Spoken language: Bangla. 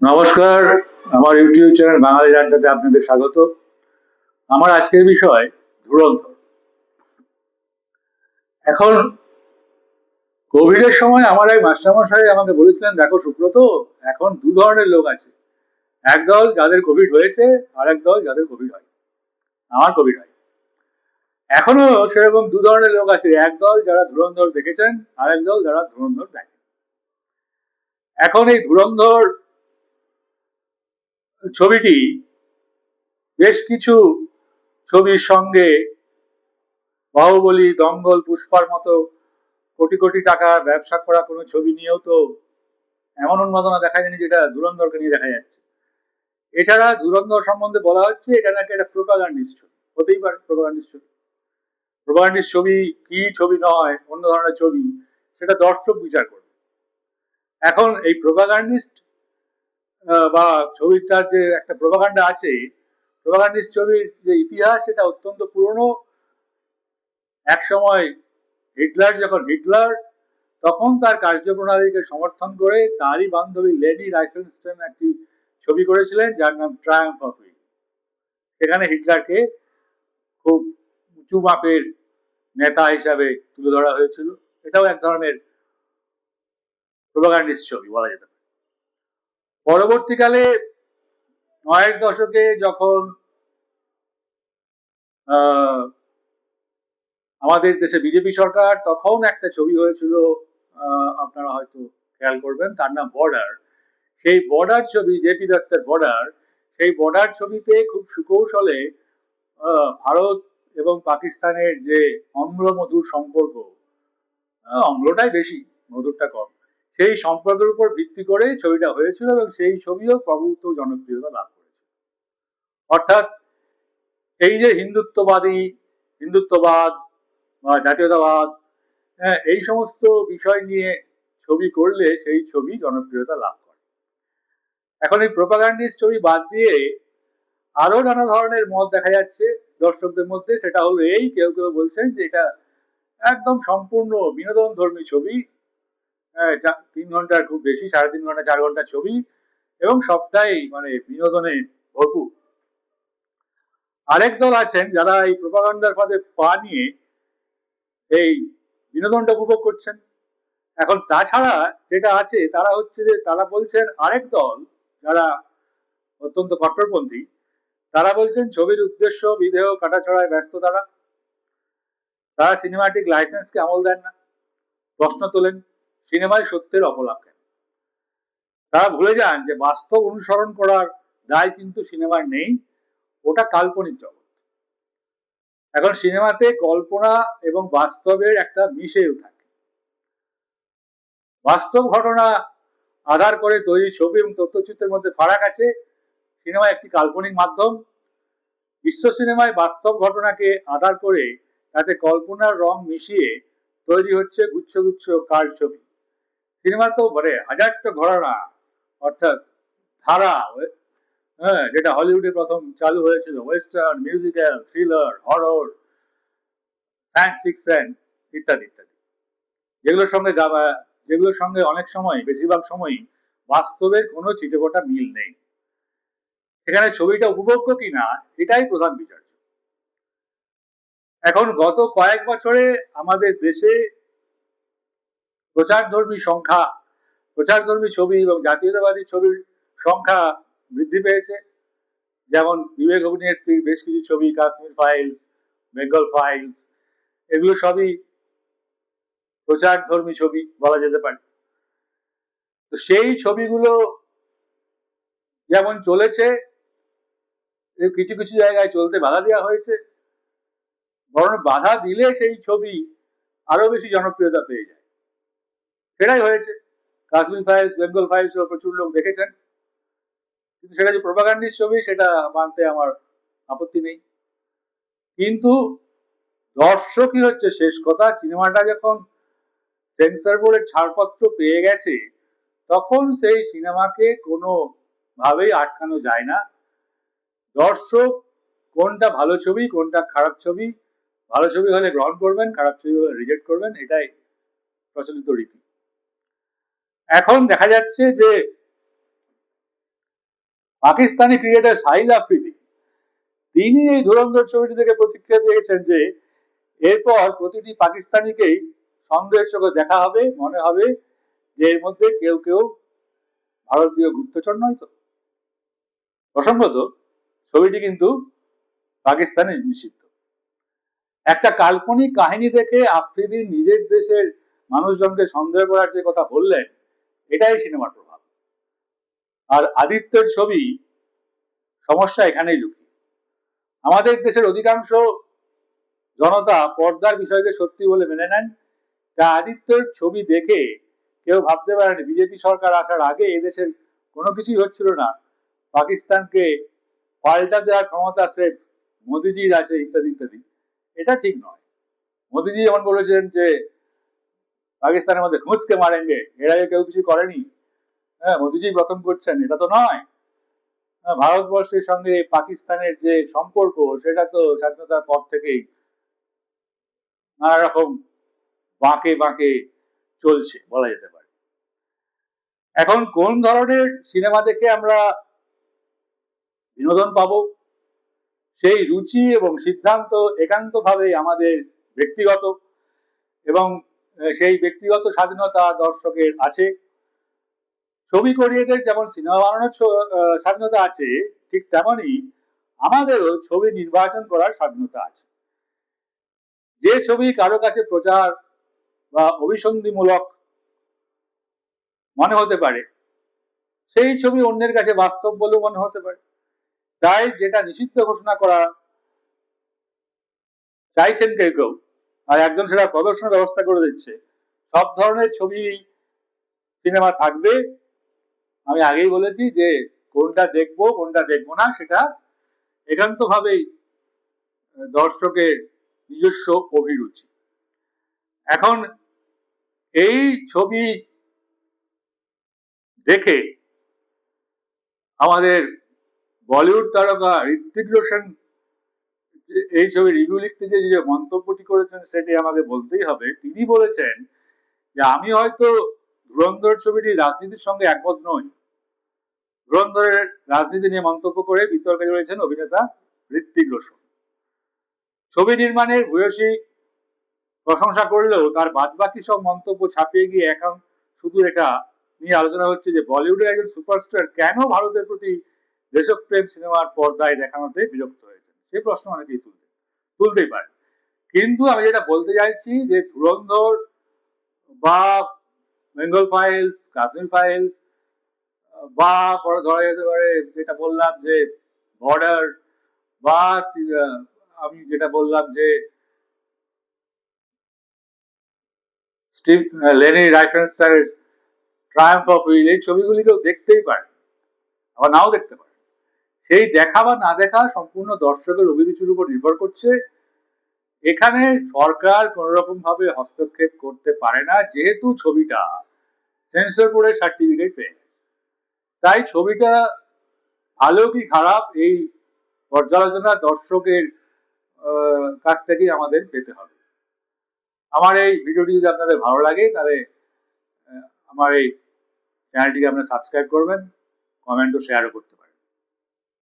নমস্কার, আমার ইউটিউব চ্যানেল বাঙালি আড্ডাতে আপনাদের স্বাগত। আমার আজকের বিষয় ধুরন্ধর। এখন কোভিড এর সময় আমার এক মাস্টারমশাই আমাকে বলেছিলেন, দেখো সুব্রত, এখন দু ধরনের লোক আছে। একদল যাদের কোভিড হয়েছে, আর এক দল যাদের কোভিড হয়। আমার কোভিড হয়। এখনো সেরকম দু ধরনের লোক আছে, একদল যারা ধুরন্ধর দেখেছেন, আর এক দল যারা ধুরন্ধর দেখেন। এখন এই ধুরন্ধর ছবিটি বেশ কিছু ছবির সঙ্গে, বাহুবলী, দঙ্গল, পুষ্পার মতো কোটি কোটি টাকার ব্যবসা করা কোনো ছবি নিয়েও তো এমন উন্মাদনা দেখা যায়নি যেটা ধুরন্ধরকে নিয়ে দেখা যাচ্ছে। এছাড়া ধুরন্ধর সম্বন্ধে বলা হচ্ছে এটা নাকি একটা প্রোপাগান্ডিস্ট ছবি। হতেই পারে প্রোপাগান্ডিস্ট ছবি। প্রোপাগান্ডিস্ট ছবি কি ছবি নয়, অন্য ধরনের ছবি, সেটা দর্শক বিচার করবে। এখন এই প্রোপাগান্ডিস্ট বা ছবিটার যে একটা প্রোপাগান্ডা আছে, প্রোপাগান্ডিস্ট ছবির যে ইতিহাস সেটা অত্যন্ত পুরনো। এক সময় হিটলার তখন তার কার্যপ্রণালীকে সমর্থন করে তারই বান্ধবী লেনি রাইফেলস্টেন একটি ছবি করেছিলেন যার নাম ট্রায়াম্ফ অফ উইল। সেখানে হিটলারকে খুব উঁচু মাপের নেতা হিসাবে তুলে ধরা হয়েছিল। এটাও এক ধরনের প্রোপাগান্ডিস্ট ছবি বলা যেতে পারে। পরবর্তীকালে ৯-এর দশকে যখন আমাদের দেশে বিজেপি সরকার, তখন একটা ছবি হয়েছিল, আপনারা হয়তো খেয়াল করবেন, তার নাম বর্ডার। সেই বর্ডার ছবি, জেপি দত্তের বর্ডার, সেই বর্ডার ছবিতে খুব সুকৌশলে ভারত এবং পাকিস্তানের যে অম্ল মধুর সম্পর্ক, অম্লটাই বেশি, মধুরটা কম, সেই সম্পর্কের উপর ভিত্তি করে ছবিটা হয়েছিল এবং সেই ছবিও প্রভূত জনপ্রিয়তা লাভ করেছে। অর্থাৎ এই যে হিন্দুত্ববাদ বা জাতীয়তাবাদ, হ্যাঁ, এই সমস্ত বিষয় নিয়ে ছবি করলে সেই ছবি জনপ্রিয়তা লাভ করে। এখন এই প্রোপাগান্ডিস্ট ছবি বাদ দিয়ে আরো নানা ধরনের মত দেখা যাচ্ছে দর্শকদের মধ্যে। সেটা হলো এই, কেউ কেউ বলছেন যে এটা একদম সম্পূর্ণ বিনোদন ধর্মী ছবি, 3 ঘন্টার খুব বেশি, 3.5 ঘন্টা 4 ঘন্টা ছবি, এবং সবটাই মানে বিনোদনে ভরপুর। আরেক দল আছেন যারা এই প্রোপাগান্ডার ফাঁদে পা নিয়ে এই বিনোদনটা উপভোগ করছেন। এখন তাছাড়া যেটা আছে, তারা হচ্ছে যে তারা বলছেন, আরেক দল যারা অত্যন্ত কট্টরপন্থী, তারা বলছেন ছবির উদ্দেশ্য বিধেয় কাটাছড়ায় ব্যস্ত। তারা তারা সিনেমাটিক লাইসেন্সকে আমল দেন না, প্রশ্ন তোলেন সিনেমায় সত্যের অপলাপ কেন। তারা ভুলে যান যে বাস্তব অনুসরণ করার দায় কিন্তু সিনেমার নেই, ওটা কাল্পনিক জগৎ। এখন সিনেমাতে কল্পনা এবং বাস্তবের একটা মিশেল থাকে। বাস্তব ঘটনা আধার করে তৈরি ছবি এবং তথ্যচিত্রের মধ্যে ফারাক আছে। সিনেমা একটি কাল্পনিক মাধ্যম। বিশ্ব সিনেমায় বাস্তব ঘটনাকে আধার করে তাতে কল্পনার রং মিশিয়ে তৈরি হচ্ছে গুচ্ছ গুচ্ছ কাল ছবি। সিনেমা তো মানে হাজারটা ঘরানা, অর্থাৎ ধারা, হ্যাঁ, যেটা হলিউডে প্রথম চালু হয়েছিল, western, musical, thriller, horror, science fiction, ইত্যাদি ইত্যাদি, যেগুলোর সঙ্গে যেগুলোর সঙ্গে অনেক সময়, বেশিরভাগ সময়ই বাস্তবের কোনো চিটেফোঁটা মিল নেই। সেখানে ছবিটা উপভোগ্য কিনা এটাই প্রধান বিচার। এখন গত কয়েক বছরে আমাদের দেশে প্রচারধর্মী ছবি এবং জাতীয়তাবাদী ছবির সংখ্যা বৃদ্ধি পেয়েছে। যেমন বিবেক অভিনেত্রীর বেশ কিছু ছবি, কাশ্মীর ফাইলস, বেঙ্গল ফাইলস, এগুলো সবই প্রচারধর্মী ছবি বলা যেতে পারে। তো সেই ছবিগুলো যেমন চলেছে, কিছু কিছু জায়গায় চলতে বাধা দেওয়া হয়েছে, বরং বাধা দিলে সেই ছবি আরো বেশি জনপ্রিয়তা পেয়ে যায়। সেটাই হয়েছে। কাশ্মীর ফাইলস, বেঙ্গল ফাইলস প্রচুর লোক দেখেছেন, কিন্তু সেটা যে প্রোপাগান্ডিস্ট ছবি সেটা মানতে আমার আপত্তি নেই। কিন্তু দর্শকই হচ্ছে শেষ কথা। সিনেমাটা যখন সেন্সর বোর্ডের ছাড়পত্র পেয়ে গেছে, তখন সেই সিনেমাকে কোনো ভাবেই আটকানো যায় না। দর্শক কোনটা ভালো ছবি, কোনটা খারাপ ছবি, ভালো ছবি হলে গ্রহণ করবেন, খারাপ ছবি হলে রিজেক্ট করবেন, এটাই প্রচলিত রীতি। এখন দেখা যাচ্ছে যে পাকিস্তানি ক্রিকেটার শাহিদ আফ্রিদি তিনি এই ধুরন্ধর ছবিটি থেকে প্রতিক্রিয়া দিয়েছেন যে এরপর প্রতিটি পাকিস্তানিকেই সন্দেহের চোখে দেখা হবে, মনে হবে যে এর মধ্যে কেউ কেউ ভারতীয় গুপ্তচর নয় তো। প্রসঙ্গত ছবিটি কিন্তু পাকিস্তানে নিষিদ্ধ। একটা কাল্পনিক কাহিনী দেখে আফ্রিদি নিজের দেশের মানুষজনকে সন্দেহ করার যে কথা বললেন, এটাই সিনেমার প্রভাব। আর আদিত্যের ছবি সমস্যা এখানেই লুকিয়ে। আমাদের দেশের অধিকাংশ জনতা পর্দার বিষয়কে সত্যি বলে মেনে নেন। তা আদিত্যের ছবি দেখে কেউ ভাবতে পারেন বিজেপি সরকার আসার আগে এদেশের কোনো কিছুই হচ্ছিল না, পাকিস্তানকে পাল্টা দেওয়ার ক্ষমতা স্রেফ মোদিজির আছে, ইত্যাদি ইত্যাদি। এটা ঠিক নয়। মোদিজি যেমন বলেছেন যে পাকিস্তানের মধ্যে ঘুষকে মারেঙ্গে, এর আগে কেউ কিছু করেনি। হ্যাঁ, মোদিজি প্রথম করছেন, এটা তো নয়। ভারতবর্ষের সঙ্গে পাকিস্তানের যে সম্পর্ক, সেটা তো স্বাধীনতার পর থেকেই নানা রকম বাঁকে বাঁকে চলছে বলা যেতে পারে। এখন কোন ধরনের সিনেমা দেখে আমরা বিনোদন পাবো, সেই রুচি এবং সিদ্ধান্ত একান্তভাবে আমাদের ব্যক্তিগত, এবং সেই ব্যক্তিগত স্বাধীনতা দর্শকের আছে। ছবি কোরিয়াদের যেমন সিনেমা বানানোর স্বাধীনতা আছে, ঠিক তেমনই আমাদেরও ছবি নির্বাচন করার স্বাধীনতা আছে। যে ছবি কারো কাছে প্রচার বা অভিসন্ধিমূলক মনে হতে পারে, সেই ছবি অন্যের কাছে বাস্তব বলে মনে হতে পারে। তাই যেটা নিষিদ্ধ ঘোষণা করা চাইছেন কেউ কেউ, আর একজন সেটা প্রদর্শনের ব্যবস্থা করে দিচ্ছে, সব ধরনের ছবি সিনেমা থাকবে। আমি আগেই বলেছি যে কোনটা দেখবো কোনটা দেখবো না সেটা একান্ত ভাবেই দর্শকের নিজস্ব অভিরুচি। এখন এই ছবি দেখে আমাদের বলিউড তারকা ঋত্বিক রোশন এই ছবি রিভিউ লিখতে যে মন্তব্যটি করেছেন সেটি আমাকে বলতেই হবে। তিনি বলেছেন যে আমি হয়তো ধুরন্ধর ছবিটি রাজনীতির সঙ্গে একমত নই। ধুরন্ধরের রাজনীতি নিয়ে মন্তব্য করে বিতর্কে জড়িয়েছেন অভিনেতা ঋত্বিক রোশন। ছবি নির্মাণের ভূয়সী প্রশংসা করলেও তার বাদবাকি সব মন্তব্য ছাপিয়ে গিয়ে এখন শুধু এটা নিয়ে আলোচনা হচ্ছে যে বলিউডের একজন সুপারস্টার কেন ভারতের প্রতি দেশপ্রেম সিনেমার পর্দায় দেখানোতে বিরক্ত হয়েছে, সেই প্রশ্ন অনেকেই তুলতেই পারে। কিন্তু আমি যেটা বলতে চাইছি যে ধুরন্ধর বা বেঙ্গল ফাইলস, কাশ্মীর ফাইলস, বা ধরা যেতে পারে যেটা বললাম যে বর্ডার, বা আমি যেটা বললাম যে লেনি রাইফেনস্টাইনের ট্রায়াম্ফ অফ উইল, এই ছবিগুলিকেও দেখতেই পারে, আবার নাও দেখতে পারে। সেই দেখা বা না দেখা সম্পূর্ণ দর্শকের অভিরুচির উপর নির্ভর করছে। এখানে সরকার কোন রকম ভাবে হস্তক্ষেপ করতে পারে না, যেহেতু ছবিটা সেন্সর বোর্ডের সার্টিফিকেট পেয়ে গেছে। তাই ছবিটা ভালো কি খারাপ এই পর্যালোচনা দর্শকের কাছ থেকেই আমাদের পেতে হবে। আমার এই ভিডিওটি যদি আপনাদের ভালো লাগে তাহলে আমার এই চ্যানেলটিকে আপনারা সাবস্ক্রাইব করবেন, কমেন্ট ও শেয়ারও করতে